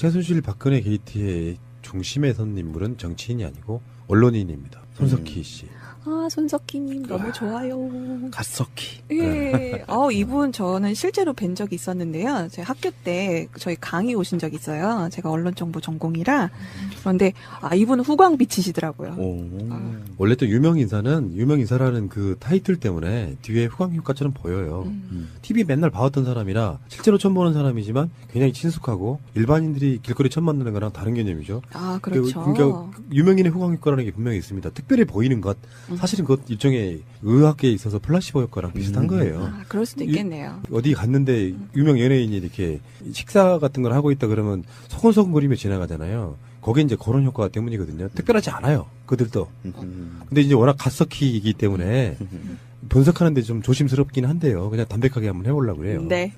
최순실 박근혜 게이트의 중심에 선 인물은 정치인이 아니고 언론인입니다. 손석희 씨. 아, 손석희님 너무 좋아요. 갓석희. 예. 이분 저는 실제로 뵌 적이 있었는데요. 제 학교 때 저희 강의 오신 적이 있어요. 제가 언론정보 전공이라. 그런데 이분은 후광빛이시더라고요. 원래 또 유명인사라는 그 타이틀 때문에 뒤에 후광 효과처럼 보여요. TV 맨날 봐왔던 사람이라 실제로 처음 보는 사람이지만 굉장히 친숙하고 일반인들이 길거리 처음 만나는 거랑 다른 개념이죠. 아, 그렇죠. 그러니까 유명인의 후광 효과라는 게 분명히 있습니다. 특별히 보이는 것. 사실은 그것 일종의 의학계에 있어서 플라시보 효과랑 비슷한 거예요. 아, 그럴 수도 있겠네요. 어디 갔는데 유명 연예인이 이렇게 식사 같은 걸 하고 있다 그러면 소곤소곤거리며 지나가잖아요. 거기에 이제 그런 효과 때문이거든요. 특별하지 않아요. 그들도. 근데 이제 워낙 갓석희이기 때문에 분석하는데 좀 조심스럽긴 한데요. 그냥 담백하게 한번 해보려고 그래요. 네.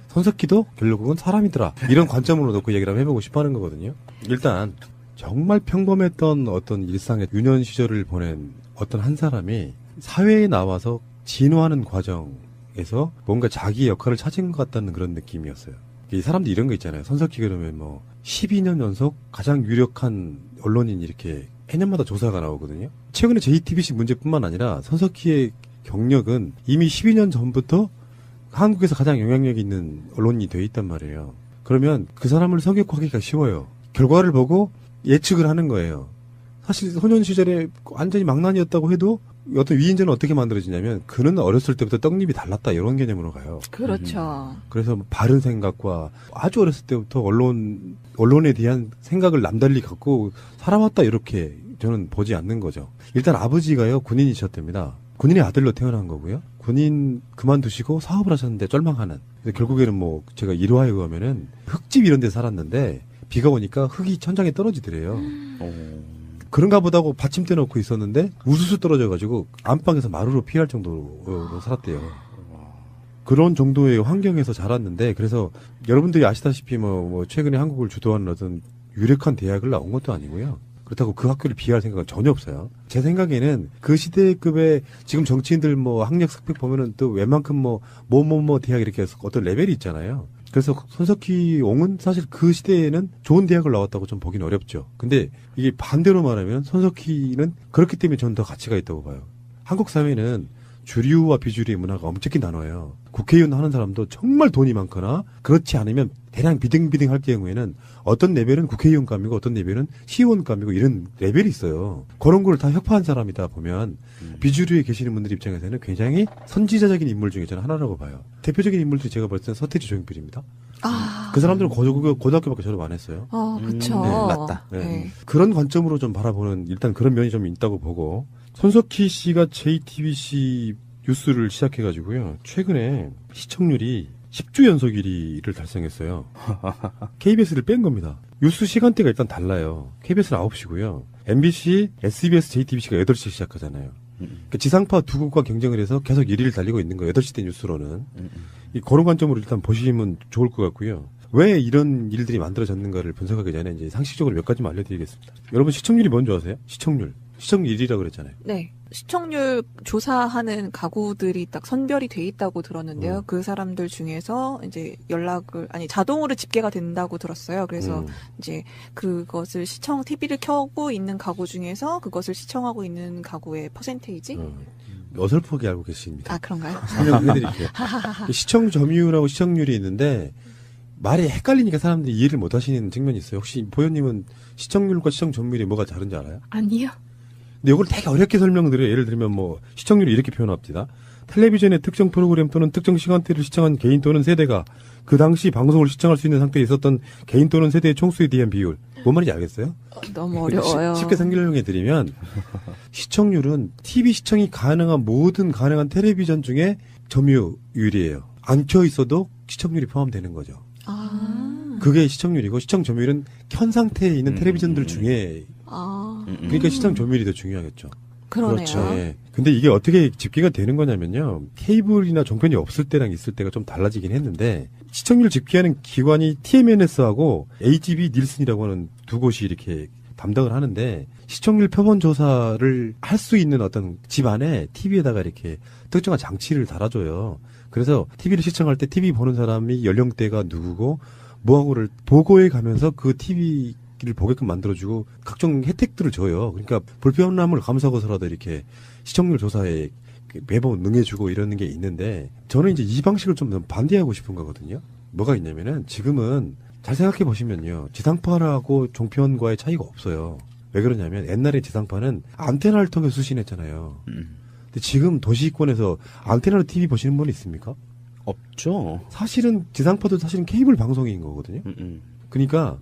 손석희도 결국은 사람이더라. 이런 관점으로 놓고 얘기를 한번 해보고 싶어 하는 거거든요. 일단 정말 평범했던 어떤 일상의 유년 시절을 보낸 어떤 한 사람이 사회에 나와서 진화하는 과정에서 뭔가 자기 역할을 찾은 것 같다는 그런 느낌이었어요. 이 사람들 이런 거 있잖아요. 손석희 그러면 12년 연속 가장 유력한 언론인 이렇게 해년마다 조사가 나오거든요. 최근에 JTBC 문제뿐만 아니라 손석희의 경력은 이미 12년 전부터 한국에서 가장 영향력 있는 언론인이 돼 있단 말이에요. 그러면 그 사람을 성역하기가 쉬워요. 결과를 보고 예측을 하는 거예요. 사실 소년 시절에 완전히 망난이었다고 해도 어떤 위인전은 어떻게 만들어지냐면 그는 어렸을 때부터 떡잎이 달랐다 이런 개념으로 가요. 그렇죠. 그래서 바른 생각과 아주 어렸을 때부터 언론에 대한 생각을 남달리 갖고 살아왔다 이렇게 저는 보지 않는 거죠. 일단 아버지가요 군인이셨답니다. 군인의 아들로 태어난 거고요. 군인 그만두시고 사업을 하셨는데 쫄망하는. 결국에는 제가 일화에 의하면은 흙집 이런 데 살았는데 비가 오니까 흙이 천장에 떨어지더래요. 그런가 보다고 받침대 놓고 있었는데 우수수 떨어져가지고 안방에서 마루로 피할 정도로 살았대요. 그런 정도의 환경에서 자랐는데 그래서 여러분들이 아시다시피 최근에 한국을 주도하는 어떤 유력한 대학을 나온 것도 아니고요. 그렇다고 그 학교를 비하할 생각은 전혀 없어요. 제 생각에는 그 시대급의 지금 정치인들 학력 스펙 보면은 또 웬만큼 대학 이렇게 해서 어떤 레벨이 있잖아요. 그래서 손석희 옹은 사실 그 시대에는 좋은 대학을 나왔다고 좀 보기는 어렵죠. 근데 이게 반대로 말하면 손석희는 그렇기 때문에 저는 더 가치가 있다고 봐요. 한국 사회는 주류와 비주류의 문화가 엄청나게 나눠요. 국회의원 하는 사람도 정말 돈이 많거나 그렇지 않으면 대량 비등비등할 경우에는 어떤 레벨은 국회의원감이고 어떤 레벨은 시의원감이고 이런 레벨이 있어요. 그런 걸 다 협파한 사람이다 보면 비주류에 계시는 분들 입장에서는 굉장히 선지자적인 인물 중에 저는 하나라고 봐요. 대표적인 인물들이 제가 볼 때는 서태지 조용필입니다. 그 사람들은 고등학교밖에 졸업 안 했어요. 그렇죠. 네, 맞다. 네. 그런 관점으로 좀 바라보는 일단 그런 면이 좀 있다고 보고 손석희 씨가 JTBC 뉴스를 시작해가지고요. 최근에 시청률이 10주 연속 1위를 달성했어요. KBS를 뺀 겁니다. 뉴스 시간대가 일단 달라요. KBS는 9시고요. MBC, SBS, JTBC가 8시에 시작하잖아요. 그러니까 지상파 두 곳과 경쟁을 해서 계속 1위를 달리고 있는 거예요. 8시 대 뉴스로는. 그런 관점으로 일단 보시면 좋을 것 같고요. 왜 이런 일들이 만들어졌는가를 분석하기 전에 이제 상식적으로 몇 가지만 알려드리겠습니다. 여러분 시청률이 뭔지 아세요? 시청률 1위라고 그랬잖아요. 네. 시청률 조사하는 가구들이 딱 선별이 돼 있다고 들었는데요. 그 사람들 중에서 이제 자동으로 집계가 된다고 들었어요. 그래서 이제 그것을 TV를 켜고 있는 가구 중에서 그것을 시청하고 있는 가구의 퍼센테이지? 어설프게 알고 계십니다. 아, 그런가요? 설명해드릴게요. 시청 점유율하고 시청률이 있는데 말이 헷갈리니까 사람들이 이해를 못 하시는 측면이 있어요. 혹시 보현님은 시청률과 시청 점유율이 뭐가 다른지 알아요? 아니요. 근데 이걸 되게 어렵게 설명드려요. 예를 들면 시청률을 이렇게 표현합니다. 텔레비전의 특정 프로그램 또는 특정 시간대를 시청한 개인 또는 세대가 그 당시 방송을 시청할 수 있는 상태에 있었던 개인 또는 세대의 총수에 대한 비율. 뭔 말인지 알겠어요? 너무 어려워요. 쉽게 설명해 드리면 시청률은 TV 시청이 가능한 모든 가능한 텔레비전 중에 점유율이에요. 안 켜 있어도 시청률이 포함되는 거죠. 그게 시청률이고 시청 점유율은 켠 상태에 있는 텔레비전들 중에 그러니까 시청 점유율이 더 중요하겠죠. 그러네요. 그렇죠. 예. 근데 이게 어떻게 집계가 되는 거냐면요. 케이블이나 종편이 없을 때랑 있을 때가 좀 달라지긴 했는데 시청률 집계하는 기관이 TMNS하고 HB 닐슨이라고 하는 두 곳이 이렇게 담당을 하는데 시청률 표본 조사를 할 수 있는 어떤 집 안에 TV에다가 이렇게 특정한 장치를 달아줘요. 그래서 TV를 시청할 때 TV 보는 사람이 연령대가 누구고 뭐하고를 보고해 가면서 그 TV를 보게끔 만들어주고 각종 혜택들을 줘요. 그러니까 불편함을 감수하고서라도 이렇게 시청률 조사에 매번 응해주고 이러는 게 있는데 저는 이제 이 방식을 좀 반대하고 싶은 거거든요. 뭐가 있냐면은 지금은 잘 생각해 보시면요. 지상파하고 종편과의 차이가 없어요. 왜 그러냐면 옛날에 지상파는 안테나를 통해 수신했잖아요. 근데 지금 도시권에서 안테나로 TV 보시는 분 있습니까? 없죠. 사실은 지상파도 사실은 케이블 방송인 거거든요. 그러니까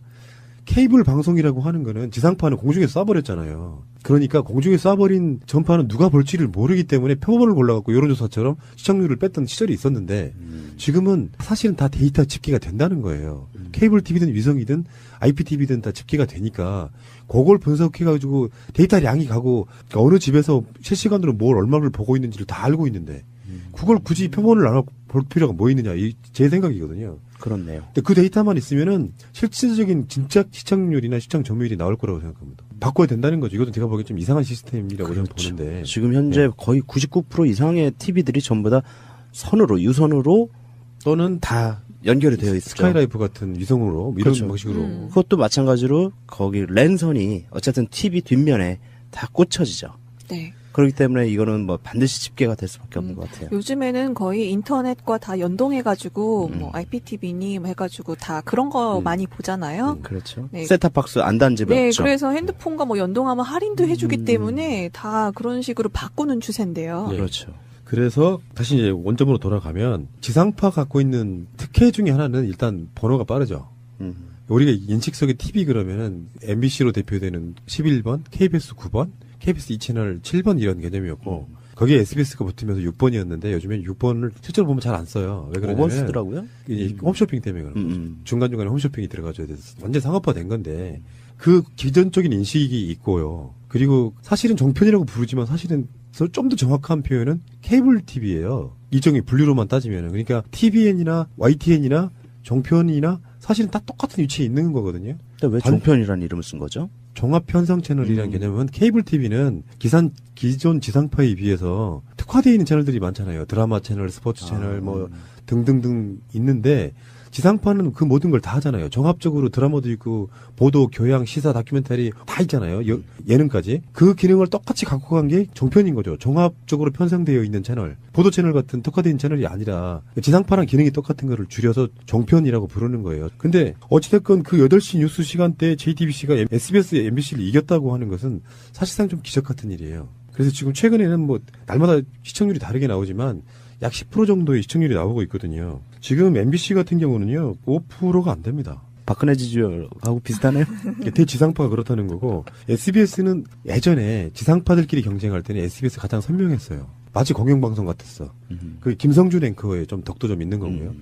케이블 방송이라고 하는 거는 지상파는 공중에 쏴버렸잖아요. 그러니까 공중에 쏴버린 전파는 누가 볼지를 모르기 때문에 표본을 골라갖고 여론조사처럼 시청률을 뺐던 시절이 있었는데 지금은 사실은 다 데이터 집계가 된다는 거예요. 케이블 TV든 위성이든 IPTV든 다 집계가 되니까 그걸 분석해가지고 데이터량이 가고 그러니까 어느 집에서 실시간으로 뭘 얼마를 보고 있는지를 다 알고 있는데 그걸 굳이 표본을 나눠 볼 필요가 뭐 있느냐 제 생각이거든요. 그렇네요. 근데 그 데이터만 있으면은 실질적인 진짜 시청률이나 시청 점유율이 나올 거라고 생각합니다. 바꿔야 된다는 거죠. 이것도 제가 보기엔 좀 이상한 시스템이라고 저는 보는데. 지금 현재 거의 99% 이상의 TV들이 전부 다 선으로 유선으로 또는 다 연결이 되어 있죠. 스카이라이프 같은 위성으로 이런 그렇죠. 방식으로. 그것도 마찬가지로 거기 랜선이 어쨌든 TV 뒷면에 다 꽂혀지죠. 네. 그렇기 때문에 이거는 뭐 반드시 집계가 될 수밖에 없는 것 같아요. 요즘에는 거의 인터넷과 다 연동해가지고 뭐 IPTV니 뭐 해가지고 다 그런 거 많이 보잖아요. 그렇죠. 네. 셋탑박스 안 단 집이 네, 없죠. 그래서 핸드폰과 뭐 연동하면 할인도 해주기 때문에 다 그런 식으로 바꾸는 추세인데요. 네. 그렇죠. 그래서 다시 이제 원점으로 돌아가면 지상파 갖고 있는 특혜 중에 하나는 일단 번호가 빠르죠. 우리가 인식 속의 TV 그러면은 MBC로 대표되는 11번, KBS 9번, KBS 2채널 7번 이런 개념이었고 거기에 SBS가 붙으면서 6번이었는데 요즘엔 6번을 실제로 보면 잘 안 써요. 왜 그러냐면 5번 쓰더라고요. 홈쇼핑 때문에 그런 거죠. 중간중간에 홈쇼핑이 들어가줘야 돼서 완전 상업화된 건데 그 기존적인 인식이 있고요. 그리고 사실은 종편이라고 부르지만 사실은 좀 더 정확한 표현은 케이블 TV예요. 일종의 분류로만 따지면은. 그러니까 TVN이나 YTN이나 종편이나 사실은 다 똑같은 위치에 있는 거거든요. 근데 왜 종편이라는 이름을 쓴 거죠? 종합 편성 채널이라는 개념은 케이블 TV는 기존 지상파에 비해서 특화되어 있는 채널들이 많잖아요. 드라마 채널, 스포츠 채널 뭐 등등등 있는데 지상파는 그 모든 걸 다 하잖아요. 종합적으로 드라마도 있고 보도, 교양, 시사, 다큐멘터리 다 있잖아요. 예능까지. 그 기능을 똑같이 갖고 간 게 종편인 거죠. 종합적으로 편성되어 있는 채널. 보도 채널 같은 특화된 채널이 아니라 지상파랑 기능이 똑같은 거를 줄여서 종편이라고 부르는 거예요. 근데 어찌됐건 그 8시 뉴스 시간대에 JTBC가 SBS, MBC를 이겼다고 하는 것은 사실상 좀 기적 같은 일이에요. 그래서 지금 최근에는 뭐 날마다 시청률이 다르게 나오지만 약 10% 정도의 시청률이 나오고 있거든요. 지금 MBC 같은 경우는요, 5%가 안 됩니다. 박근혜 지지율하고 비슷하네요. 대지상파가 그렇다는 거고, SBS는 예전에 지상파들끼리 경쟁할 때는 SBS 가장 선명했어요. 마치 공영방송 같았어. 그 김성준 앵커에 좀 덕도 좀 있는 거고요.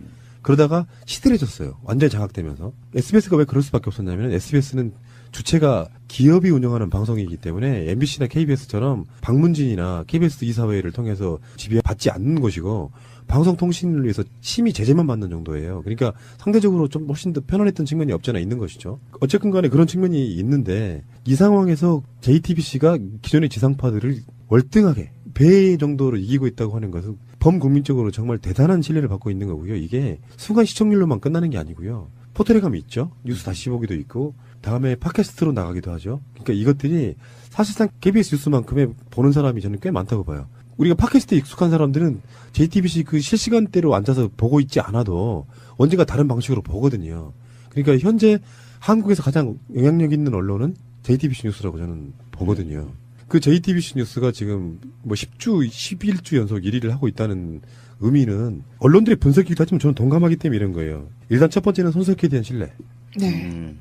그러다가 시들해졌어요. 완전히 장악되면서. SBS가 왜 그럴 수밖에 없었냐면, SBS는 주체가 기업이 운영하는 방송이기 때문에 MBC나 KBS처럼 방문진이나 KBS 이사회를 통해서 지배받지 않는 것이고 방송통신을 위해서 심의 제재만 받는 정도예요. 그러니까 상대적으로 좀 훨씬 더 편안했던 측면이 없잖아 있는 것이죠. 어쨌든 간에 그런 측면이 있는데 이 상황에서 JTBC가 기존의 지상파들을 월등하게 배 정도로 이기고 있다고 하는 것은 범국민적으로 정말 대단한 신뢰를 받고 있는 거고요. 이게 순간 시청률로만 끝나는 게 아니고요. 포털에 가면 있죠. 뉴스 다시 보기도 있고 다음에 팟캐스트로 나가기도 하죠. 그러니까 이것들이 사실상 KBS 뉴스만큼의 보는 사람이 저는 꽤 많다고 봐요. 우리가 팟캐스트에 익숙한 사람들은 JTBC 그 실시간대로 앉아서 보고 있지 않아도 언젠가 다른 방식으로 보거든요. 그러니까 현재 한국에서 가장 영향력 있는 언론은 JTBC 뉴스라고 저는 보거든요. 그 JTBC 뉴스가 지금 뭐 10주, 11주 연속 1위를 하고 있다는 의미는 언론들의 분석이기도 하지만 저는 동감하기 때문에 이런 거예요. 일단 첫 번째는 손석희에 대한 신뢰. 네.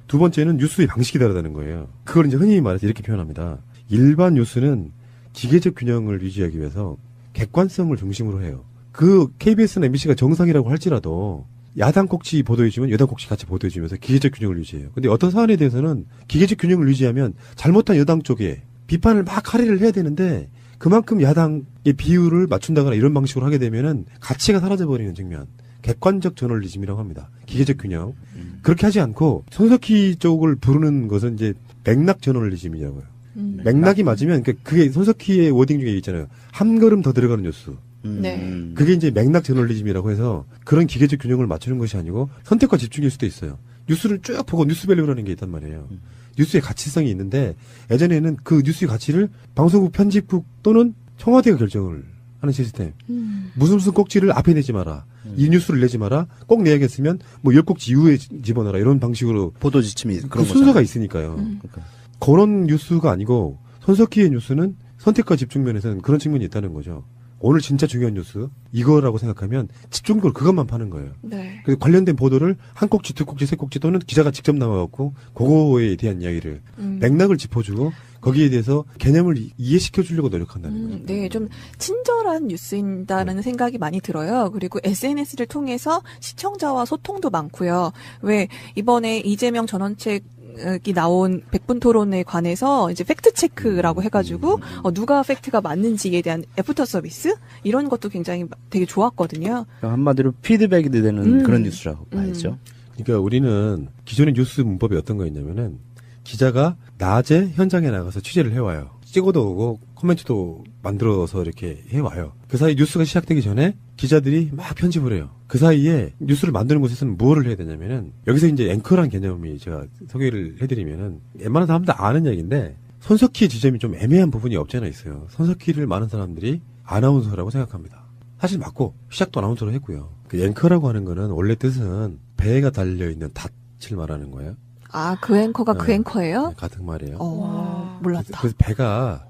두 번째는 뉴스의 방식이 다르다는 거예요. 그걸 이제 흔히 말해서 이렇게 표현합니다. 일반 뉴스는 기계적 균형을 유지하기 위해서 객관성을 중심으로 해요. 그 KBS나 MBC가 정상이라고 할지라도 야당 꼭지 보도해주면 여당 꼭지 같이 보도해주면서 기계적 균형을 유지해요. 근데 어떤 사안에 대해서는 기계적 균형을 유지하면 잘못한 여당 쪽에 비판을 막 할애를 해야 되는데 그만큼 야당의 비율을 맞춘다거나 이런 방식으로 하게 되면은 가치가 사라져버리는 측면. 객관적 저널리즘이라고 합니다. 기계적 균형. 그렇게 하지 않고 손석희 쪽을 부르는 것은 이제 맥락 저널리즘이라고요. 맥락이 맞으면 그게 손석희의 워딩 중에 있잖아요. 한 걸음 더 들어가는 뉴스. 네. 그게 이제 맥락 저널리즘이라고 해서 그런 기계적 균형을 맞추는 것이 아니고 선택과 집중일 수도 있어요. 뉴스를 쭉 보고 뉴스밸류라는 게 있단 말이에요. 뉴스의 가치성이 있는데 예전에는 그 뉴스의 가치를 방송국 편집국 또는 청와대가 결정을 하는 시스템. 무슨 꼭지를 앞에 내지 마라. 이 뉴스를 내지 마라. 꼭 내야겠으면 뭐 10꼭지 이후에 집어넣어라. 이런 방식으로 보도 지침이 그 그런 순서가 거잖아요. 있으니까요. 그러니까. 그런 뉴스가 아니고 손석희의 뉴스는 선택과 집중 면에서는 그런 측면이 있다는 거죠. 오늘 진짜 중요한 뉴스 이거라고 생각하면 집중적으로 그것만 파는 거예요. 네. 그래서 관련된 보도를 한 꼭지, 두 꼭지, 세 꼭지 또는 기자가 직접 나와갖고 그거에 대한 이야기를 맥락을 짚어주고 거기에 대해서 개념을 이해시켜 주려고 노력한다는 거예요. 네, 좀 친절한 뉴스인다는 생각이 많이 들어요. 그리고 SNS를 통해서 시청자와 소통도 많고요. 왜 이번에 이재명 전원책이 나온 100분 토론에 관해서 이제 팩트 체크라고 해가지고 누가 팩트가 맞는지에 대한 애프터 서비스 이런 것도 굉장히 되게 좋았거든요. 한마디로 피드백이 되는 그런 뉴스라고 봐야죠. 그러니까 우리는 기존의 뉴스 문법이 어떤 거였냐면은 기자가 낮에 현장에 나가서 취재를 해와요. 찍어도 오고 코멘트도 만들어서 이렇게 해와요. 그 사이 뉴스가 시작되기 전에 기자들이 막 편집을 해요. 그 사이에 뉴스를 만드는 곳에서는 무엇을 해야 되냐면은 여기서 이제 앵커란 개념이 제가 소개를 해드리면은 웬만한 사람들 아는 얘기인데 손석희의 지점이 좀 애매한 부분이 없지 않아 있어요. 손석희를 많은 사람들이 아나운서라고 생각합니다. 사실 맞고 시작도 아나운서로 했고요. 그 앵커라고 하는 거는 원래 뜻은 배가 달려있는 닻을 말하는 거예요. 아, 그 앵커가 그 네. 앵커예요? 네, 같은 말이에요. 몰랐다. 그래서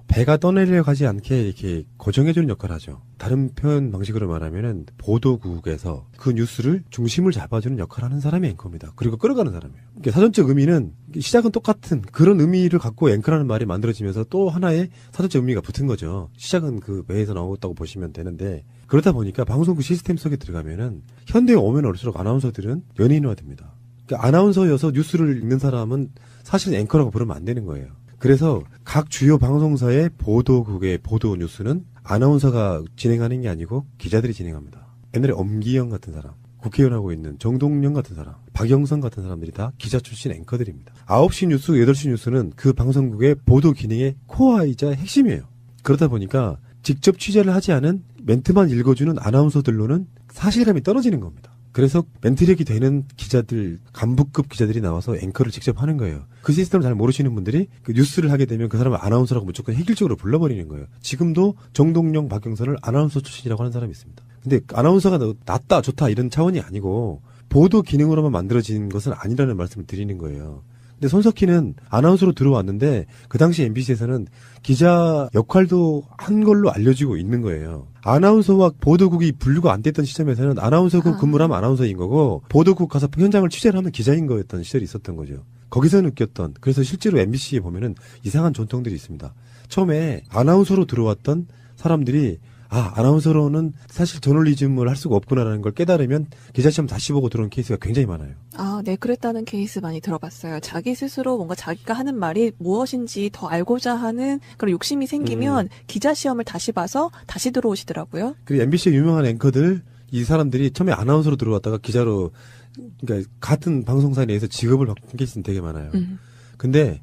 배가 떠내려가지 않게 이렇게 고정해주는 역할을 하죠. 다른 표현 방식으로 말하면은 보도국에서 그 뉴스를 중심을 잡아주는 역할을 하는 사람이 앵커입니다. 그리고 끌어가는 사람이에요. 그러니까 사전적 의미는 시작은 똑같은 그런 의미를 갖고 앵커라는 말이 만들어지면서 또 하나의 사전적 의미가 붙은 거죠. 시작은 그 배에서 나왔다고 보시면 되는데 그러다 보니까 방송국 시스템 속에 들어가면은 현대에 오면 올수록 아나운서들은 연예인화됩니다. 그러니까 아나운서여서 뉴스를 읽는 사람은 사실은 앵커라고 부르면 안 되는 거예요. 그래서 각 주요 방송사의 보도국의 보도 뉴스는 아나운서가 진행하는 게 아니고 기자들이 진행합니다. 옛날에 엄기영 같은 사람, 국회의원하고 있는 정동영 같은 사람, 박영선 같은 사람들이 다 기자 출신 앵커들입니다. 9시 뉴스, 8시 뉴스는 그 방송국의 보도 기능의 코어이자 핵심이에요. 그러다 보니까 직접 취재를 하지 않은 멘트만 읽어주는 아나운서들로는 사실감이 떨어지는 겁니다. 그래서 멘트력이 되는 기자들, 간부급 기자들이 나와서 앵커를 직접 하는 거예요. 그 시스템을 잘 모르시는 분들이 그 뉴스를 하게 되면 그 사람을 아나운서라고 무조건 획일적으로 불러버리는 거예요. 지금도 정동영, 박영선을 아나운서 출신이라고 하는 사람이 있습니다. 근데 아나운서가 낫다, 좋다 이런 차원이 아니고 보도 기능으로만 만들어진 것은 아니라는 말씀을 드리는 거예요. 근데 손석희는 아나운서로 들어왔는데 그 당시 MBC에서는 기자 역할도 한 걸로 알려지고 있는 거예요. 아나운서와 보도국이 분류가 안 됐던 시점에서는 아나운서국 근무를 하면 아나운서인 거고 보도국 가서 현장을 취재를 하면 기자인 거였던 시절이 있었던 거죠. 거기서 느꼈던 그래서 실제로 MBC에 보면은 이상한 전통들이 있습니다. 처음에 아나운서로 들어왔던 사람들이 아나운서로는 사실 저널리즘을 할 수가 없구나라는 걸 깨달으면 기자시험 다시 보고 들어온 케이스가 굉장히 많아요. 아, 네, 그랬다는 케이스 많이 들어봤어요. 자기 스스로 뭔가 자기가 하는 말이 무엇인지 더 알고자 하는 그런 욕심이 생기면 기자 시험을 다시 봐서 다시 들어오시더라고요. 그리고 MBC의 유명한 앵커들, 이 사람들이 처음에 아나운서로 들어왔다가 기자로, 그러니까 같은 방송사 내에서 직업을 바꾼 케이스는 되게 많아요. 근데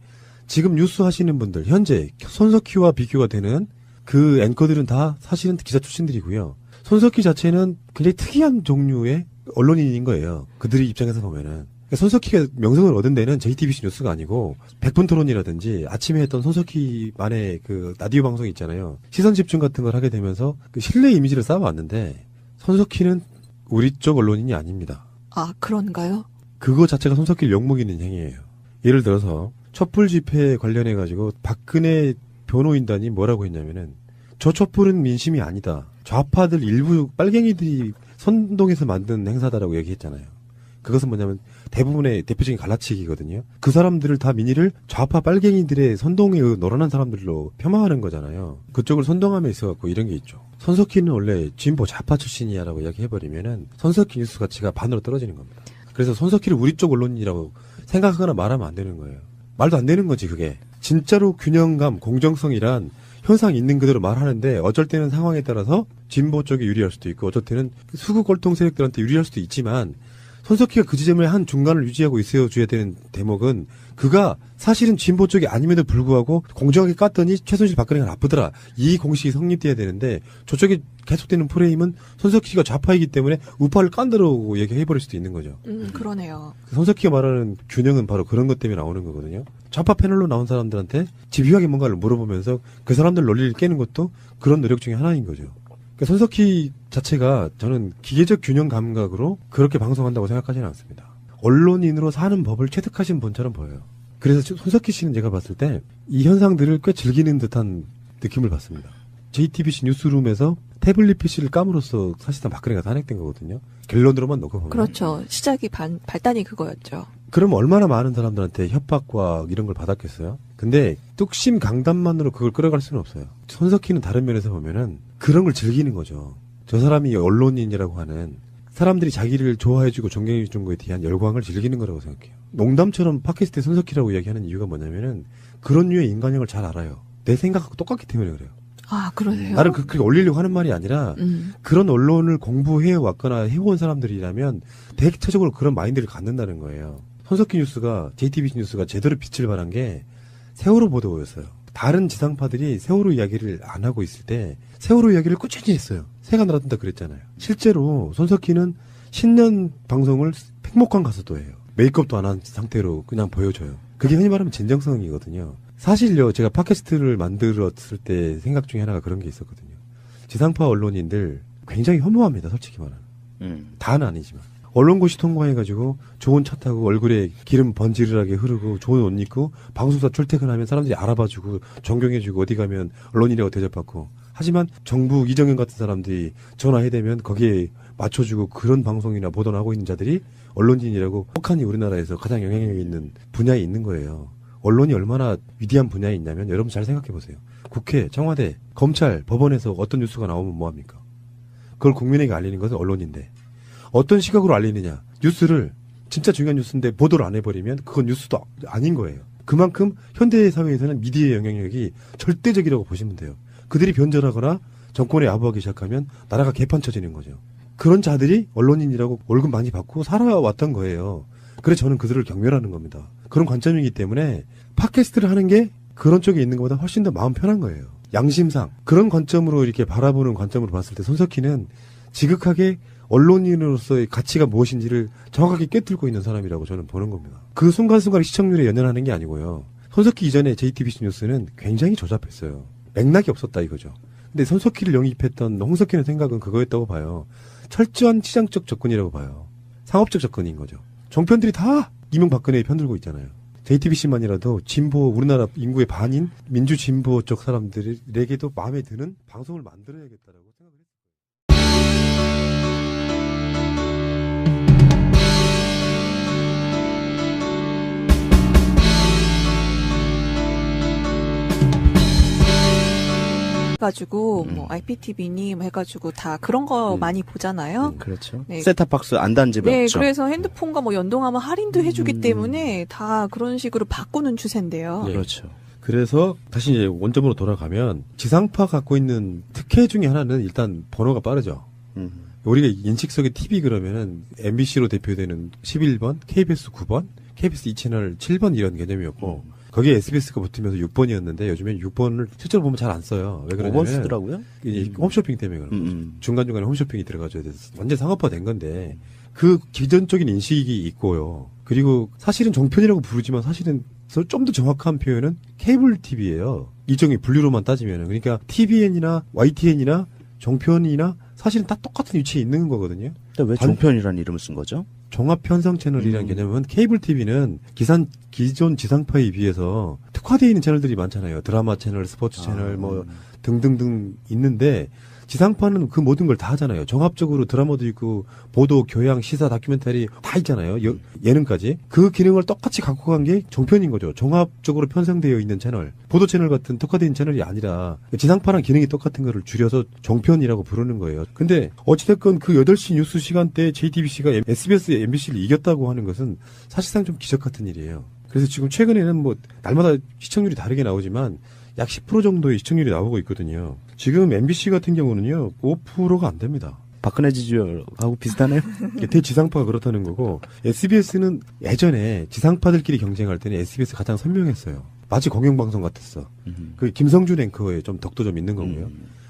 지금 뉴스 하시는 분들, 현재 손석희와 비교가 되는 그 앵커들은 다 사실은 기자 출신들이고요. 손석희 자체는 굉장히 특이한 종류의 언론인인 거예요. 그들의 입장에서 보면은. 그러니까 손석희가 명성을 얻은 데는 JTBC 뉴스가 아니고 100분 토론이라든지 아침에 했던 손석희만의 그 라디오 방송 있잖아요. 시선 집중 같은 걸 하게 되면서 그 신뢰 이미지를 쌓아왔는데 손석희는 우리 쪽 언론인이 아닙니다. 아, 그런가요? 그거 자체가 손석희를 욕먹이는 행위예요. 예를 들어서 촛불 집회 관련해가지고 박근혜 변호인단이 뭐라고 했냐면은 저 촛불은 민심이 아니다. 좌파들 일부 빨갱이들이 선동해서 만든 행사다라고 얘기했잖아요. 그것은 뭐냐면 대부분의 대표적인 갈라치기거든요. 그 사람들을 다 민의를 좌파 빨갱이들의 선동에 노란한 사람들로 폄하하는 거잖아요. 그쪽을 선동함에 있어갖고 이런 게 있죠. 손석희는 원래 진보 좌파 출신이야라고 이야기해버리면은 손석희 뉴스 가치가 반으로 떨어지는 겁니다. 그래서 손석희를 우리 쪽 언론이라고 생각하거나 말하면 안 되는 거예요. 말도 안 되는 거지 그게. 진짜로 균형감, 공정성이란 현상 있는 그대로 말하는데 어쩔 때는 상황에 따라서 진보 쪽에 유리할 수도 있고 어쩔 때는 수구 골통 세력들한테 유리할 수도 있지만 손석희가 그 지점에 한 중간을 유지하고 있어줘야 되는 대목은 그가 사실은 진보 쪽이 아님에도 불구하고 공정하게 깠더니 최순실 박근혜가 나쁘더라. 이 공식이 성립돼야 되는데 저쪽에 계속되는 프레임은 손석희가 좌파이기 때문에 우파를 깐다고 얘기해버릴 수도 있는 거죠. 그러네요. 손석희가 말하는 균형은 바로 그런 것 때문에 나오는 거거든요. 좌파 패널로 나온 사람들한테 집요하게 뭔가를 물어보면서 그 사람들 논리를 깨는 것도 그런 노력 중에 하나인 거죠. 그러니까 손석희 자체가 저는 기계적 균형 감각으로 그렇게 방송한다고 생각하지는 않습니다. 언론인으로 사는 법을 체득하신 분처럼 보여요. 그래서 손석희 씨는 제가 봤을 때 이 현상들을 꽤 즐기는 듯한 느낌을 받습니다. JTBC 뉴스룸에서 태블릿 PC를 까므로써 사실상 박근혜가 탄핵된 거거든요. 결론으로만 놓고 보면. 그렇죠. 시작이 발단이 그거였죠. 그럼 얼마나 많은 사람들한테 협박과 이런 걸 받았겠어요? 근데 뚝심 강단만으로 그걸 끌어갈 수는 없어요. 손석희는 다른 면에서 보면은 그런 걸 즐기는 거죠. 저 사람이 언론인이라고 하는 사람들이 자기를 좋아해주고 존경해주는 거에 대한 열광을 즐기는 거라고 생각해요. 농담처럼 팟캐스트에 손석희라고 이야기하는 이유가 뭐냐면은 그런 류의 인간형을 잘 알아요. 내 생각하고 똑같기 때문에 그래요. 아, 그러세요? 나를 그렇게 올리려고 하는 말이 아니라 그런 언론을 공부해 왔거나 해온 사람들이라면 대체적으로 그런 마인드를 갖는다는 거예요. 손석희 뉴스가 JTBC 뉴스가 제대로 빛을 발한 게 세월호 보도였어요. 다른 지상파들이 세월호 이야기를 안 하고 있을 때 세월호 이야기를 꾸준히 했어요. 새가 날아든다 그랬잖아요. 실제로 손석희는 신년 방송을 팽목한 가서도 해요. 메이크업도 안 한 상태로 그냥 보여줘요. 그게 흔히 말하면 진정성이거든요. 사실요, 제가 팟캐스트를 만들었을 때 생각 중에 하나가 그런 게 있었거든요. 지상파 언론인들 굉장히 혐오합니다, 솔직히 말하면. 다는 아니지만. 언론고시 통과해가지고 좋은 차 타고 얼굴에 기름 번지르르하게 흐르고 좋은 옷 입고 방송사 출퇴근하면 사람들이 알아봐주고 존경해주고 어디 가면 언론이라고 대접받고. 하지만 정부 이정현 같은 사람들이 전화해대면 거기에 맞춰주고 그런 방송이나 보도를 하고 있는 자들이 언론인이라고 혹한이 우리나라에서 가장 영향력 있는 분야에 있는 거예요. 언론이 얼마나 위대한 분야에 있냐면 여러분 잘 생각해 보세요. 국회, 청와대, 검찰, 법원에서 어떤 뉴스가 나오면 뭐합니까? 그걸 국민에게 알리는 것은 언론인데 어떤 시각으로 알리느냐. 뉴스를 진짜 중요한 뉴스인데 보도를 안 해버리면 그건 뉴스도 아닌 거예요. 그만큼 현대사회에서는 미디어의 영향력이 절대적이라고 보시면 돼요. 그들이 변절하거나 정권에 야부하기 시작하면 나라가 개판 쳐지는 거죠. 그런 자들이 언론인이라고 월급 많이 받고 살아왔던 거예요. 그래서 저는 그들을 경멸하는 겁니다. 그런 관점이기 때문에 팟캐스트를 하는 게 그런 쪽에 있는 것보다 훨씬 더 마음 편한 거예요. 양심상 그런 관점으로 이렇게 바라보는 관점으로 봤을 때 손석희는 지극하게 언론인으로서의 가치가 무엇인지를 정확하게 꿰뚫고 있는 사람이라고 저는 보는 겁니다. 그 순간순간 시청률에 연연하는 게 아니고요. 손석희 이전에 JTBC 뉴스는 굉장히 조잡했어요. 맥락이 없었다 이거죠. 근데 손석희를 영입했던 홍석희의 생각은 그거였다고 봐요. 철저한 시장적 접근이라고 봐요. 상업적 접근인 거죠. 정편들이 다 이명박근혜에 편들고 있잖아요. JTBC만이라도 진보 우리나라 인구의 반인 민주 진보 쪽 사람들에게도 마음에 드는 방송을 만들어야겠다라고 생각을 했어요. 해가지고 뭐 IPTV니 뭐 해가지고 다 그런 거 많이 보잖아요. 그렇죠. 네. 셋탑박스 안 단 집이 네, 없죠. 그래서 핸드폰과 뭐 연동하면 할인도 해주기 때문에 다 그런 식으로 바꾸는 추세인데요. 예. 그렇죠. 그래서 다시 이제 원점으로 돌아가면 지상파 갖고 있는 특혜 중에 하나는 일단 번호가 빠르죠. 우리가 인식 속의 TV 그러면은 MBC로 대표되는 11번, KBS 9번, KBS 2채널 7번 이런 개념이었고 거기에 SBS가 붙으면서 6번이었는데 요즘엔 6번을 실제로 보면 잘 안 써요. 왜 그러냐면 5번 쓰더라고요. 이제 홈쇼핑 때문에 그런 거죠. 중간중간에 홈쇼핑이 들어가줘야 돼서 완전 상업화된 건데 그 기존적인 인식이 있고요. 그리고 사실은 정편이라고 부르지만 사실은 좀 더 정확한 표현은 케이블 TV예요. 일종의 분류로만 따지면은. 그러니까 TVN이나 YTN이나 정편이나 사실은 다 똑같은 위치에 있는 거거든요. 근데 왜 종편이라는 이름을 쓴 거죠? 종합 편성 채널이라는 개념은 케이블 TV는 기존 지상파에 비해서 특화되어 있는 채널들이 많잖아요. 드라마 채널, 스포츠 채널 뭐 등등등 있는데 지상파는 그 모든 걸 다 하잖아요. 종합적으로 드라마도 있고 보도, 교양, 시사, 다큐멘터리 다 있잖아요. 예능까지. 그 기능을 똑같이 갖고 간 게 정편인 거죠. 종합적으로 편성되어 있는 채널. 보도 채널 같은 특화된 채널이 아니라 지상파랑 기능이 똑같은 거를 줄여서 정편이라고 부르는 거예요. 근데 어찌됐건 그 8시 뉴스 시간대에 JTBC가 SBS, MBC를 이겼다고 하는 것은 사실상 좀 기적 같은 일이에요. 그래서 지금 최근에는 뭐 날마다 시청률이 다르게 나오지만 약 10% 정도의 시청률이 나오고 있거든요. 지금 MBC 같은 경우는요, 5%가 안 됩니다. 박근혜 지지율하고 비슷하네요. 대지상파가 그렇다는 거고 SBS는 예전에 지상파들끼리 경쟁할 때는 SBS 가장 선명했어요. 마치 공영방송 같았어. 그 김성준 앵커의 좀 덕도 좀 있는 거고요.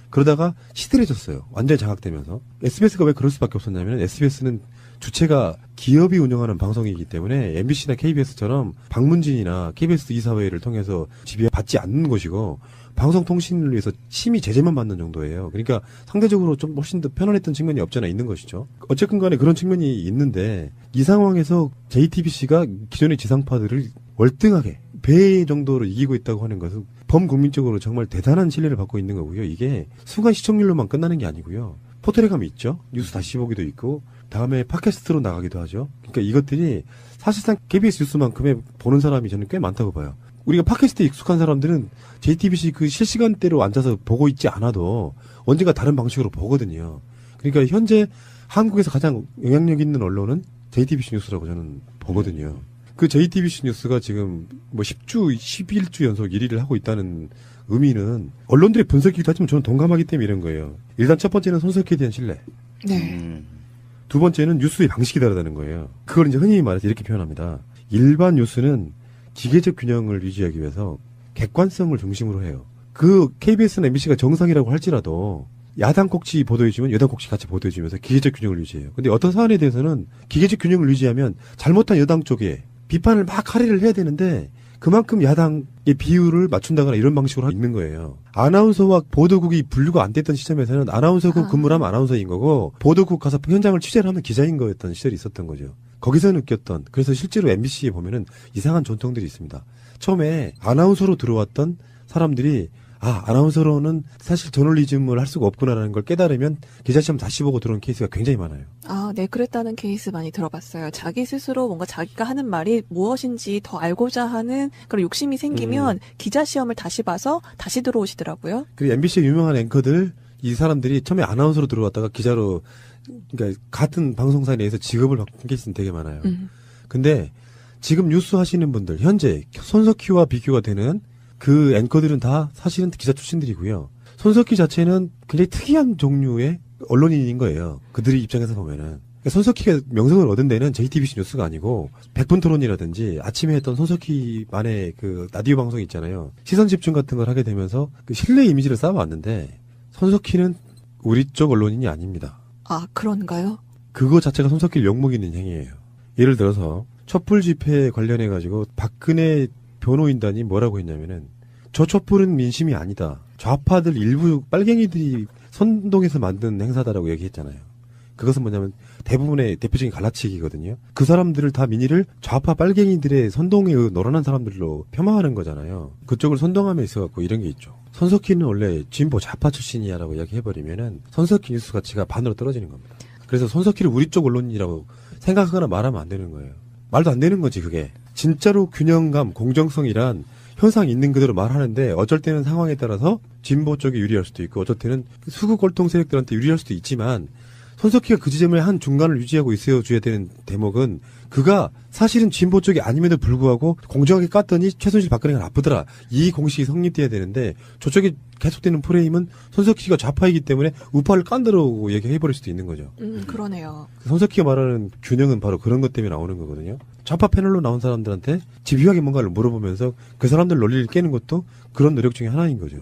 그러다가 시들해졌어요. 완전히 장악되면서. SBS가 왜 그럴 수밖에 없었냐면 SBS는 주체가 기업이 운영하는 방송이기 때문에 MBC나 KBS처럼 방문진이나 KBS 이사회를 통해서 지배받지 않는 것이고 방송통신을 위해서 심의 제재만 받는 정도예요. 그러니까 상대적으로 좀 훨씬 더 편안했던 측면이 없잖아 있는 것이죠. 어쨌든 간에 그런 측면이 있는데 이 상황에서 JTBC가 기존의 지상파들을 월등하게 배 정도로 이기고 있다고 하는 것은 범국민적으로 정말 대단한 신뢰를 받고 있는 거고요. 이게 순간 시청률로만 끝나는 게 아니고요. 포털에 가면 있죠. 뉴스 다시 보기도 있고 다음에 팟캐스트로 나가기도 하죠. 그러니까 이것들이 사실상 KBS 뉴스만큼의 보는 사람이 저는 꽤 많다고 봐요. 우리가 팟캐스트에 익숙한 사람들은 JTBC 그 실시간대로 앉아서 보고 있지 않아도 언젠가 다른 방식으로 보거든요. 그러니까 현재 한국에서 가장 영향력 있는 언론은 JTBC 뉴스라고 저는 보거든요. 그 JTBC 뉴스가 지금 뭐 10주, 11주 연속 1위를 하고 있다는 의미는 언론들의 분석이기도 하지만 저는 동감하기 때문에 이런 거예요. 일단 첫 번째는 손석희에 대한 신뢰. 네. 두 번째는 뉴스의 방식이 다르다는 거예요. 그걸 이제 흔히 말해서 이렇게 표현합니다. 일반 뉴스는 기계적 균형을 유지하기 위해서 객관성을 중심으로 해요. 그 KBS나 MBC가 정상이라고 할지라도 야당 꼭지 보도해주면 여당 꼭지 같이 보도해주면서 기계적 균형을 유지해요. 근데 어떤 사안에 대해서는 기계적 균형을 유지하면 잘못한 여당 쪽에 비판을 막 할애를 해야 되는데 그만큼 야당의 비율을 맞춘다거나 이런 방식으로 하고 있는 거예요. 아나운서와 보도국이 분류가 안 됐던 시점에서는 아나운서국 근무를 하면 아나운서인 거고 보도국 가서 현장을 취재를 하면 기자인 거였던 시절이 있었던 거죠. 거기서 느꼈던 그래서 실제로 MBC에 보면은 이상한 전통들이 있습니다. 처음에 아나운서로 들어왔던 사람들이 아나운서로는 사실 저널리즘을 할 수가 없구나라는 걸 깨달으면 기자시험 다시 보고 들어온 케이스가 굉장히 많아요. 네, 그랬다는 케이스 많이 들어봤어요. 자기 스스로 뭔가 자기가 하는 말이 무엇인지 더 알고자 하는 그런 욕심이 생기면 기자시험을 다시 봐서 다시 들어오시더라고요. 그리고 MBC의 유명한 앵커들, 이 사람들이 처음에 아나운서로 들어왔다가 기자로, 그러니까 같은 방송사에 내에서 직업을 바꾼 케이스는 되게 많아요. 근데 지금 뉴스 하시는 분들, 현재 손석희와 비교가 되는 그 앵커들은 다 사실은 기자 출신들이고요. 손석희 자체는 굉장히 특이한 종류의 언론인인 거예요. 그들의 입장에서 보면은. 그러니까 손석희가 명성을 얻은 데는 JTBC 뉴스가 아니고 백분 토론이라든지 아침에 했던 손석희만의 그 라디오 방송 있잖아요. 시선 집중 같은 걸 하게 되면서 그 신뢰 이미지를 쌓아왔는데 손석희는 우리 쪽 언론인이 아닙니다. 그런가요? 그거 자체가 손석희를 욕먹이는 행위예요. 예를 들어서 촛불 집회 관련해 가지고 박근혜 변호인단이 뭐라고 했냐면은 저 촛불은 민심이 아니다. 좌파들 일부 빨갱이들이 선동해서 만든 행사다라고 얘기했잖아요. 그것은 뭐냐면 대부분의 대표적인 갈라치기거든요. 그 사람들을 다 민의를 좌파 빨갱이들의 선동에 노란한 사람들로 폄하하는 거잖아요. 그쪽을 선동함에 있어갖고 이런 게 있죠. 손석희는 원래 진보 좌파 출신이야라고 이야기해버리면은 손석희 뉴스 가치가 반으로 떨어지는 겁니다. 그래서 손석희를 우리 쪽 언론이라고 생각하거나 말하면 안 되는 거예요. 말도 안 되는 거지 그게. 진짜로 균형감, 공정성이란 현상이 있는 그대로 말하는데 어쩔 때는 상황에 따라서 진보 쪽에 유리할 수도 있고 어쩔 때는 수구 골동 세력들한테 유리할 수도 있지만 손석희가 그 지점에 한 중간을 유지하고 있어줘야 되는 대목은 그가 사실은 진보 쪽이 아님에도 불구하고 공정하게 깠더니 최순실 박근혜가 나쁘더라. 이 공식이 성립돼야 되는데 저쪽에 계속되는 프레임은 손석희가 좌파이기 때문에 우파를 깐다라고 얘기해버릴 수도 있는 거죠. 그러네요. 손석희가 말하는 균형은 바로 그런 것 때문에 나오는 거거든요. 좌파 패널로 나온 사람들한테 집요하게 뭔가를 물어보면서 그 사람들 논리를 깨는 것도 그런 노력 중에 하나인 거죠.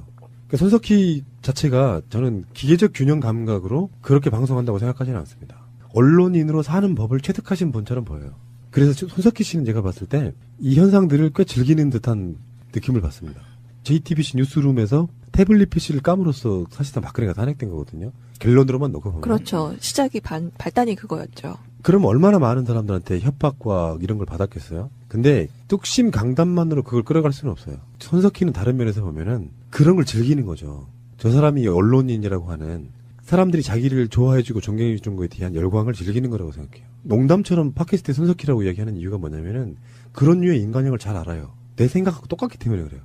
그러니까 손석희 자체가 저는 기계적 균형 감각으로 그렇게 방송한다고 생각하지는 않습니다. 언론인으로 사는 법을 체득하신 분처럼 보여요. 그래서 손석희 씨는 제가 봤을 때 이 현상들을 꽤 즐기는 듯한 느낌을 받습니다. JTBC 뉴스룸에서 태블릿 PC를 까므로써 사실상 박근혜가 탄핵된 거거든요. 결론으로만 놓고 보면. 그렇죠. 시작이 발단이 그거였죠. 그럼 얼마나 많은 사람들한테 협박과 이런 걸 받았겠어요? 근데 뚝심 강단만으로 그걸 끌어갈 수는 없어요. 손석희는 다른 면에서 보면은 그런 걸 즐기는 거죠. 저 사람이 언론인이라고 하는 사람들이 자기를 좋아해주고 존경해주는 거에 대한 열광을 즐기는 거라고 생각해요. 농담처럼 팟캐스트에 손석희라고 이야기하는 이유가 뭐냐면은 그런 류의 인간형을 잘 알아요. 내 생각하고 똑같기 때문에 그래요.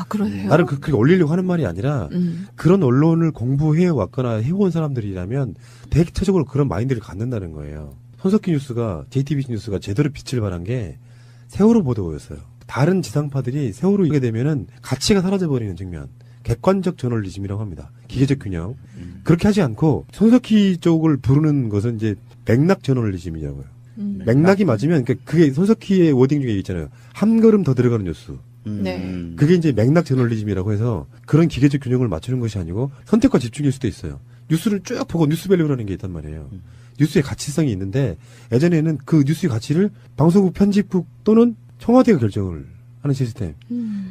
그러세요? 나는 그렇게 올리려고 하는 말이 아니라 그런 언론을 공부해 왔거나 해온 사람들이라면 대체적으로 그런 마인드를 갖는다는 거예요. 손석희 뉴스가 JTBC 뉴스가 제대로 빛을 발한 게 세월호 보도였어요. 다른 지상파들이 세월호 이게 되면은 가치가 사라져버리는 측면. 객관적 저널리즘이라고 합니다. 기계적 균형. 그렇게 하지 않고 손석희 쪽을 부르는 것은 이제 맥락 저널리즘이라고요. 맥락이 맞으면 그게 손석희의 워딩 중에 있잖아요. 한 걸음 더 들어가는 뉴스. 네. 그게 이제 맥락 저널리즘이라고 해서 그런 기계적 균형을 맞추는 것이 아니고 선택과 집중일 수도 있어요. 뉴스를 쭉 보고 뉴스밸류라는 게 있단 말이에요. 뉴스의 가치성이 있는데 예전에는 그 뉴스의 가치를 방송국 편집국 또는 청와대가 결정을 하는 시스템.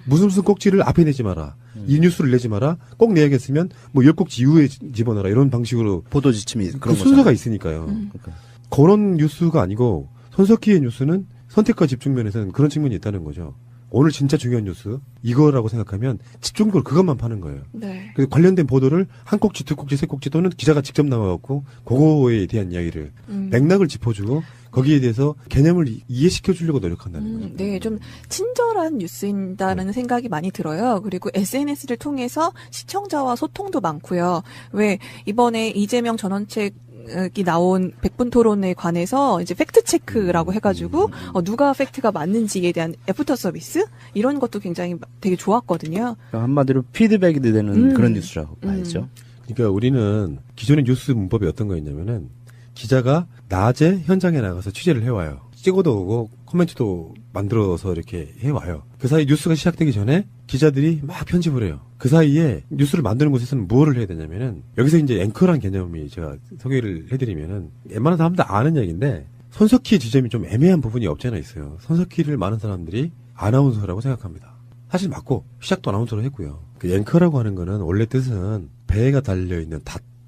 무슨 꼭지를 앞에 내지 마라. 이 뉴스를 내지 마라. 꼭 내야겠으면 뭐 10꼭지 이후에 집어넣어라. 이런 방식으로 보도 지침이 그 그런 순서가 거잖아요. 있으니까요. 그러니까. 그런 뉴스가 아니고 손석희의 뉴스는 선택과 집중 면에서는 그런 측면이 있다는 거죠. 오늘 진짜 중요한 뉴스 이거라고 생각하면 집중적으로 그것만 파는 거예요. 네. 그래서 관련된 보도를 한 꼭지, 두 꼭지, 세 꼭지 또는 기자가 직접 나와갖고 그거에 대한 이야기를 맥락을 짚어주고 거기에 대해서 개념을 이해시켜 주려고 노력한다는 거죠. 네, 좀 친절한 뉴스인다는 생각이 많이 들어요. 그리고 SNS를 통해서 시청자와 소통도 많고요. 왜 이번에 이재명 전원책이 나온 100분 토론에 관해서 이제 팩트 체크라고 해가지고 누가 팩트가 맞는지에 대한 애프터 서비스 이런 것도 굉장히 되게 좋았거든요. 그러니까 한마디로 피드백이 되는 그런 뉴스라고 봐야죠. 그러니까 우리는 기존의 뉴스 문법이 어떤 거였냐면은 기자가 낮에 현장에 나가서 취재를 해와요. 찍어도 오고 코멘트도 만들어서 이렇게 해와요. 그 사이 뉴스가 시작되기 전에 기자들이 막 편집을 해요. 그 사이에 뉴스를 만드는 곳에서는 무엇을 해야 되냐면은 여기서 이제 앵커라는 개념이 제가 소개를 해드리면은 웬만한 사람들 아는 얘기인데 손석희의 지점이 좀 애매한 부분이 없지 않아 있어요. 손석희를 많은 사람들이 아나운서라고 생각합니다. 사실 맞고 시작도 아나운서로 했고요. 그 앵커라고 하는 거는 원래 뜻은 배가 달려있는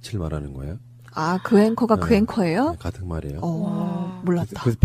닻을 말하는 거예요. 아, 그 앵커가 그 네. 앵커예요? 같은 말이에요. 몰랐다. 그래서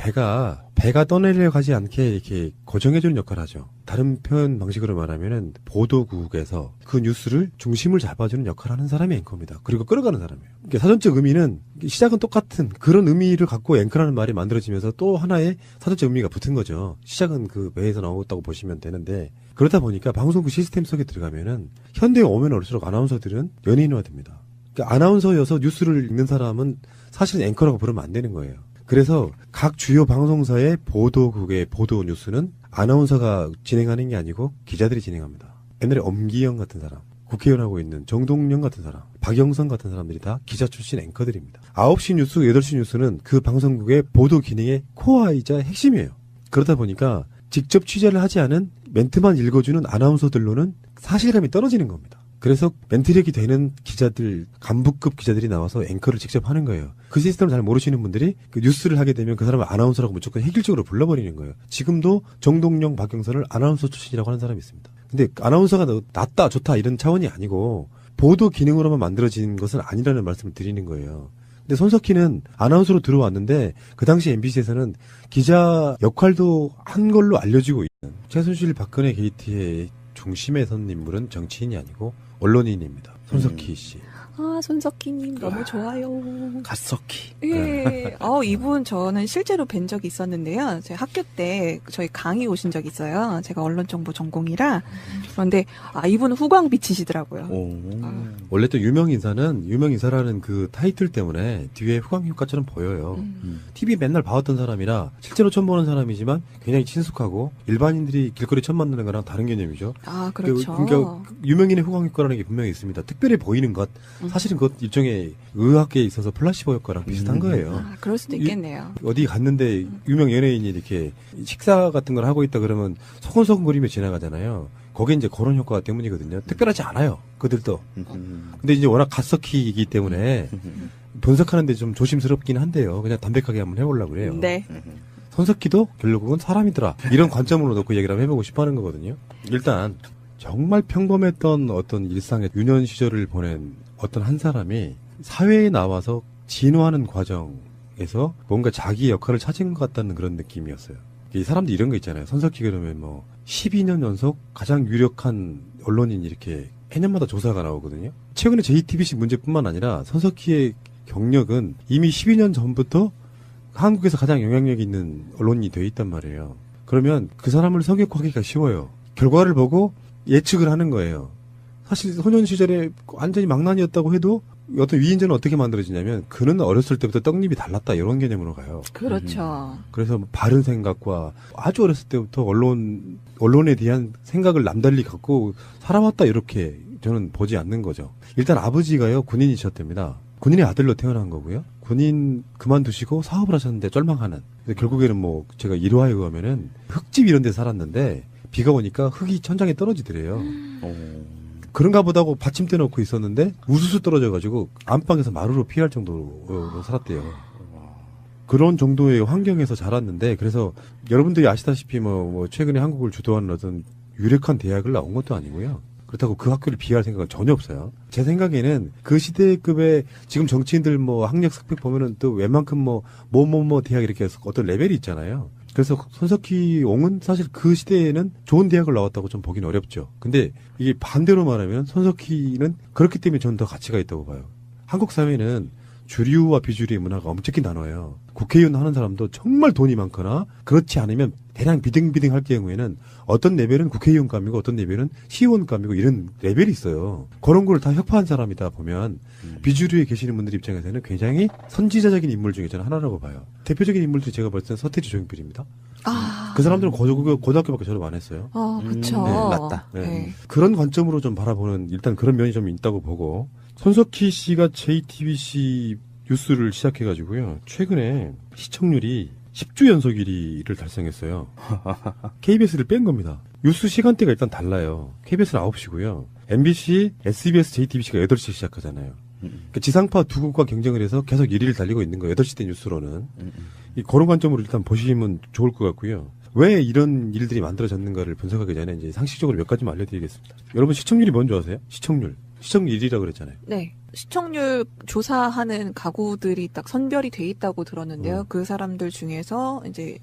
배가 떠내려 가지 않게 이렇게 고정해주는 역할을 하죠. 다른 표현 방식으로 말하면은 보도국에서 그 뉴스를 중심을 잡아주는 역할을 하는 사람이 앵커입니다. 그리고 끌어가는 사람이에요. 그러니까 사전적 의미는 시작은 똑같은 그런 의미를 갖고 앵커라는 말이 만들어지면서 또 하나의 사전적 의미가 붙은 거죠. 시작은 그 배에서 나왔다고 보시면 되는데 그러다 보니까 방송국 시스템 속에 들어가면은 현대에 오면 올수록 아나운서들은 연예인화됩니다. 그러니까 아나운서여서 뉴스를 읽는 사람은 사실 앵커라고 부르면 안 되는 거예요. 그래서 각 주요 방송사의 보도국의 보도 뉴스는 아나운서가 진행하는 게 아니고 기자들이 진행합니다. 옛날에 엄기영 같은 사람, 국회의원 하고 있는 정동영 같은 사람, 박영선 같은 사람들이 다 기자 출신 앵커들입니다. 9시 뉴스, 8시 뉴스는 그 방송국의 보도 기능의 코어이자 핵심이에요. 그러다 보니까 직접 취재를 하지 않은 멘트만 읽어주는 아나운서들로는 사실감이 떨어지는 겁니다. 그래서 멘트력이 되는 기자들, 간부급 기자들이 나와서 앵커를 직접 하는 거예요. 그 시스템을 잘 모르시는 분들이 그 뉴스를 하게 되면 그 사람을 아나운서라고 무조건 획일적으로 불러버리는 거예요. 지금도 정동영, 박영선을 아나운서 출신이라고 하는 사람이 있습니다. 근데 아나운서가 낫다, 좋다 이런 차원이 아니고 보도 기능으로만 만들어진 것은 아니라는 말씀을 드리는 거예요. 근데 손석희는 아나운서로 들어왔는데 그 당시 MBC에서는 기자 역할도 한 걸로 알려지고 있는 최순실 박근혜 게이트의 중심에 선 인물은 정치인이 아니고 언론인입니다. 손석희 씨. 아, 손석희님 너무 좋아요. 갓석희. 예. 이분 저는 실제로 뵌 적이 있었는데요. 제 학교 때 저희 강의 오신 적이 있어요. 제가 언론정보 전공이라. 그런데 이분은 후광빛이시더라고요. 원래 또 유명인사라는 그 타이틀 때문에 뒤에 후광 효과처럼 보여요. TV 맨날 봐왔던 사람이라 실제로 처음 보는 사람이지만 굉장히 친숙하고 일반인들이 길거리 처음 만나는 거랑 다른 개념이죠. 아, 그렇죠. 그러니까 유명인의 후광 효과라는 게 분명히 있습니다. 특별히 보이는 것. 사실은 그것 일종의 의학계에 있어서 플라시보 효과랑 비슷한 거예요. 아, 그럴 수도 있겠네요. 어디 갔는데 유명 연예인이 이렇게 식사 같은 걸 하고 있다 그러면 소곤소곤거리며 지나가잖아요. 거기에 이제 그런 효과 때문이거든요. 특별하지 않아요. 그들도. 근데 이제 워낙 갓석희이기 때문에 분석하는데 좀 조심스럽긴 한데요. 그냥 담백하게 한번 해보려고 그래요. 네. 손석희도 결국은 사람이더라. 이런 관점으로 놓고 얘기를 한번 해보고 싶어 하는 거거든요. 일단 정말 평범했던 어떤 일상의 유년 시절을 보낸 어떤 한 사람이 사회에 나와서 진화하는 과정에서 뭔가 자기 역할을 찾은 것 같다는 그런 느낌이었어요. 이 사람들 이런 거 있잖아요. 손석희 그러면 12년 연속 가장 유력한 언론인 이렇게 해년마다 조사가 나오거든요. 최근에 JTBC 문제뿐만 아니라 손석희의 경력은 이미 12년 전부터 한국에서 가장 영향력 있는 언론인이 되어 있단 말이에요. 그러면 그 사람을 성역하기가 쉬워요. 결과를 보고 예측을 하는 거예요. 사실 소년 시절에 완전히 망난이었다고 해도 어떤 위인전은 어떻게 만들어지냐면 그는 어렸을 때부터 떡잎이 달랐다 이런 개념으로 가요. 그렇죠. 그래서 바른 생각과 아주 어렸을 때부터 언론에 대한 생각을 남달리 갖고 살아왔다 이렇게 저는 보지 않는 거죠. 일단 아버지가요, 군인이셨답니다. 군인의 아들로 태어난 거고요. 군인 그만두시고 사업을 하셨는데 쫄망하는. 그래서 결국에는 뭐 제가 일화에 의하면은 흙집 이런 데 살았는데 비가 오니까 흙이 천장에 떨어지더래요. 그런가 보다고 받침대 놓고 있었는데 우수수 떨어져가지고 안방에서 마루로 피할 정도로 살았대요. 그런 정도의 환경에서 자랐는데, 그래서 여러분들이 아시다시피 뭐 최근에 한국을 주도하는 어떤 유력한 대학을 나온 것도 아니고요. 그렇다고 그 학교를 비하할 생각은 전혀 없어요. 제 생각에는 그 시대급의 지금 정치인들 뭐 학력 스펙 보면은 또 웬만큼 뭐 대학 이렇게 해서 어떤 레벨이 있잖아요. 그래서 손석희 옹은 사실 그 시대에는 좋은 대학을 나왔다고 좀 보기는 어렵죠. 근데 이게 반대로 말하면 손석희는 그렇기 때문에 저는 더 가치가 있다고 봐요. 한국 사회는 주류와 비주류의 문화가 엄청나게 나눠요. 국회의원 하는 사람도 정말 돈이 많거나 그렇지 않으면 대량 비등비등 할 경우에는 어떤 레벨은 국회의원감이고 어떤 레벨은 시의원감이고 이런 레벨이 있어요. 그런 걸 다 협파한 사람이다 보면 비주류에 계시는 분들 입장에서는 굉장히 선지자적인 인물 중에 저는 하나라고 봐요. 대표적인 인물들이 제가 볼 때는 서태지 조용필입니다. 그 사람들은 고등학교밖에 졸업 안 했어요. 그쵸. 네, 맞다. 네. 네. 그런 관점으로 좀 바라보는 일단 그런 면이 좀 있다고 보고, 손석희 씨가 JTBC 뉴스를 시작해가지고요. 최근에 시청률이 10주 연속 1위를 달성했어요. KBS를 뺀 겁니다. 뉴스 시간대가 일단 달라요. KBS는 9시고요. MBC, SBS, JTBC가 8시에 시작하잖아요. 그러니까 지상파 두 국과 경쟁을 해서 계속 1위를 달리고 있는 거예요. 8시 대 뉴스로는. 그런 관점으로 일단 보시면 좋을 것 같고요. 왜 이런 일들이 만들어졌는가를 분석하기 전에 이제 상식적으로 몇 가지만 알려드리겠습니다. 여러분 시청률이 뭔지 아세요? 시청률 1위라고 그랬잖아요. 네. 시청률 조사하는 가구들이 딱 선별이 돼 있다고 들었는데요. 그 사람들 중에서 이제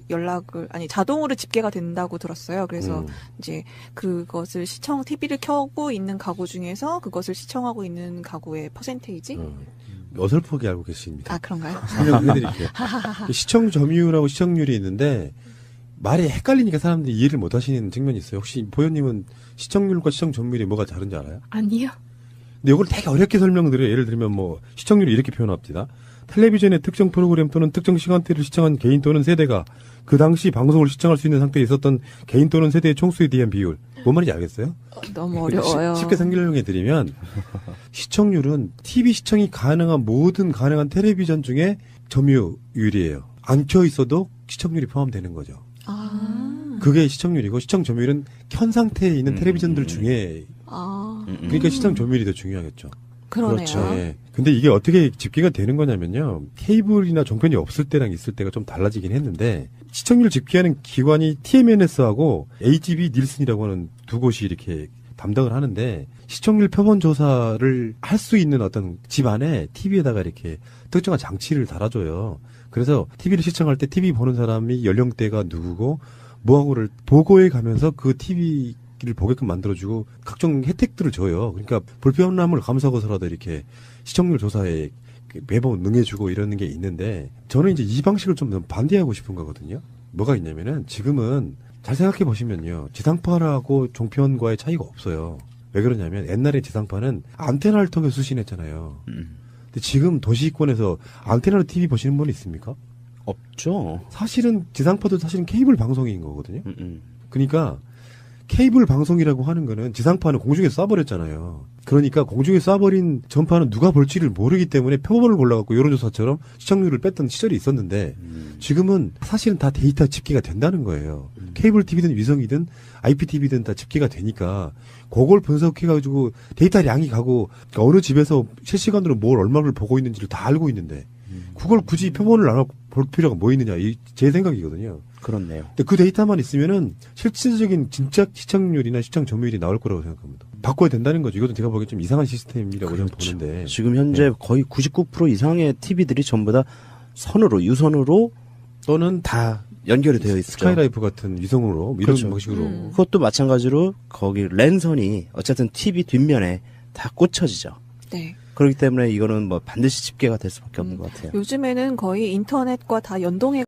자동으로 집계가 된다고 들었어요. 그래서 이제 그것을 TV를 켜고 있는 가구 중에서 그것을 시청하고 있는 가구의 퍼센테이지? 어설프게 알고 계십니다. 아, 그런가요? 설명해드릴게요. 시청 점유율하고 시청률이 있는데 말이 헷갈리니까 사람들이 이해를 못 하시는 측면이 있어요. 혹시 보현님은 시청률과 시청 점유율이 뭐가 다른지 알아요? 아니요. 근데 이걸 되게 어렵게 설명드려요. 예를 들면 뭐 시청률이 이렇게 표현합니다. 텔레비전의 특정 프로그램 또는 특정 시간대를 시청한 개인 또는 세대가 그 당시 방송을 시청할 수 있는 상태에 있었던 개인 또는 세대의 총수에 대한 비율. 뭔 말인지 알겠어요? 너무 어려워요. 쉽게 설명해 드리면 시청률은 TV 시청이 가능한 모든 가능한 텔레비전 중에 점유율이에요. 안 켜 있어도 시청률이 포함되는 거죠. 그게 시청률이고, 시청 점유율은 켠 상태에 있는 텔레비전들 중에 그러니까 시청 점유율이 더 중요하겠죠. 그러네요. 그렇죠. 네. 근데 이게 어떻게 집계가 되는 거냐면요. 케이블이나 종편이 없을 때랑 있을 때가 좀 달라지긴 했는데, 시청률 집계하는 기관이 TMNS하고 HB 닐슨이라고 하는 두 곳이 이렇게 담당을 하는데, 시청률 표본 조사를 할 수 있는 어떤 집 안에 TV에다가 이렇게 특정한 장치를 달아줘요. 그래서 TV를 시청할 때 TV 보는 사람이 연령대가 누구고 뭐하고를 보고해 가면서 그 TV를 보게끔 만들어주고 각종 혜택들을 줘요. 그러니까 불편함을 감수하고서라도 이렇게 시청률 조사에 매번 응해주고 이러는 게 있는데, 저는 이제 이 방식을 좀 반대하고 싶은 거거든요. 뭐가 있냐면은 지금은 잘 생각해 보시면요. 지상파하고 종편과의 차이가 없어요. 왜 그러냐면 옛날에 지상파는 안테나를 통해 수신했잖아요. 근데 지금 도시권에서 안테나로 TV 보시는 분 있습니까? 없죠. 사실은 지상파도 사실은 케이블 방송인 거거든요. 그러니까 케이블 방송이라고 하는 거는 지상파는 공중에 쏴버렸잖아요. 그러니까 공중에 쏴버린 전파는 누가 볼지를 모르기 때문에 표본을 골라갖고 여론조사처럼 시청률을 뺐던 시절이 있었는데, 지금은 사실은 다 데이터 집계가 된다는 거예요. 케이블 TV든 위성이든 IPTV든 다 집계가 되니까 그걸 분석해가지고 데이터량이 가고, 그러니까 어느 집에서 실시간으로 뭘 얼마를 보고 있는지를 다 알고 있는데 그걸 굳이 표본을 나눠 볼 필요가 뭐 있느냐, 제 생각이거든요. 그렇네요. 근데 그 데이터만 있으면은 실질적인 진짜 시청률이나 시청 점유율이 나올 거라고 생각합니다. 바꿔야 된다는 거죠. 이것도 제가 보기엔 좀 이상한 시스템이라고 저는 보는데. 지금 현재 거의 99% 이상의 TV들이 전부 다 유선으로 또는 다 연결이 되어 있죠. 스카이라이프 같은 위성으로 이런 그렇죠. 방식으로. 그것도 마찬가지로 거기 랜선이 어쨌든 TV 뒷면에 다 꽂혀지죠. 네. 그렇기 때문에 이거는 뭐 반드시 집계가 될 수밖에 없는 것 같아요. 요즘에는 거의 인터넷과 다 연동해